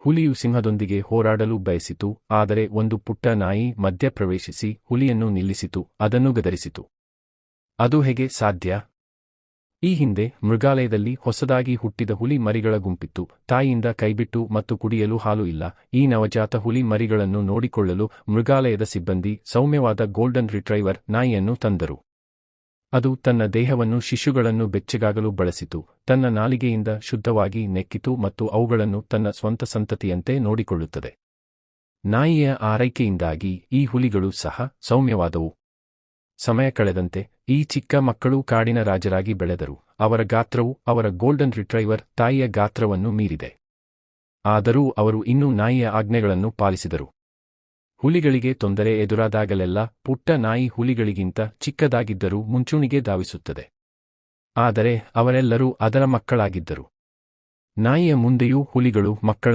ಹುಲಿಯು ಸಿಂಹದೊಂದಿಗೆ ಹೋರಾಡಲು ಬಯಸಿತು, ಆದರೆ ಒಂದು ಪುಟ್ಟ ನಾಯಿ ಮಧ್ಯಪ್ರವೇಶಿಸಿ ಹುಲಿಯನ್ನು ನಿಲ್ಲಿಸಿತು, ಅದನ್ನು ಗದರಿಸಿತು. ಅದು ಹೇಗೆ ಸಾಧ್ಯ? ಈ ಹಿಂದೆ ಮೃಗಾಲಯದಲ್ಲಿ ಹೊಸದಾಗಿ ಹುಟ್ಟಿದ ಹುಲಿ ಮರಿಗಳ ಗುಂಪಿತ್ತು. ತಾಯಿಯಿಂದ ಕೈಬಿಟ್ಟು ಮತ್ತು ಕುಡಿಯಲು ಹಾಲು ಇಲ್ಲ. ಈ ನವಜಾತ ಹುಲಿ ಮರಿಗಳನ್ನು ನೋಡಿಕೊಳ್ಳಲು ಮೃಗಾಲಯದ ಸಿಬ್ಬಂದಿ ಸೌಮ್ಯವಾದ ಗೋಲ್ಡನ್ ರಿಟ್ರೈವರ್ ನಾಯಿಯನ್ನು ತಂದರು. ಅದು ತನ್ನ ದೇಹವನ್ನು ಶಿಶುಗಳನ್ನು ಬೆಚ್ಚಗಾಗಲು ಬಳಸಿತು, ತನ್ನ ನಾಲಿಗೆಯಿಂದ ಶುದ್ಧವಾಗಿ ನೆಕ್ಕಿತು ಮತ್ತು ಅವುಗಳನ್ನು ತನ್ನ ಸ್ವಂತ ಸಂತತಿಯಂತೆ ನೋಡಿಕೊಳ್ಳುತ್ತದೆ. ನಾಯಿಯ ಆರೈಕೆಯಿಂದಾಗಿ ಈ ಹುಲಿಗಳು ಸಹ ಸೌಮ್ಯವಾದವು. ಸಮಯ ಕಳೆದಂತೆ ಈ ಚಿಕ್ಕ ಮಕ್ಕಳು ಕಾಡಿನ ರಾಜರಾಗಿ ಬೆಳೆದರು. ಅವರ ಗಾತ್ರವು ಅವರ ಗೋಲ್ಡನ್ ರಿಟ್ರೈವರ್ ತಾಯಿಯ ಗಾತ್ರವನ್ನು ಮೀರಿದೆ. ಆದರೂ ಅವರು ಇನ್ನೂ ನಾಯಿಯ ಆಜ್ಞೆಗಳನ್ನು ಪಾಲಿಸಿದರು. ಹುಲಿಗಳಿಗೆ ತೊಂದರೆ ಎದುರಾದಾಗಲೆಲ್ಲ ಪುಟ್ಟ ನಾಯಿ ಹುಲಿಗಳಿಗಿಂತ ಚಿಕ್ಕದಾಗಿದ್ದರೂ ಮುಂಚೂಣಿಗೆ ಧಾವಿಸುತ್ತದೆ. ಆದರೆ ಅವರೆಲ್ಲರೂ ಅದರ ಮಕ್ಕಳಾಗಿದ್ದರು. ನಾಯಿಯ ಮುಂದೆಯೂ ಹುಲಿಗಳು ಮಕ್ಕಳಂತೆ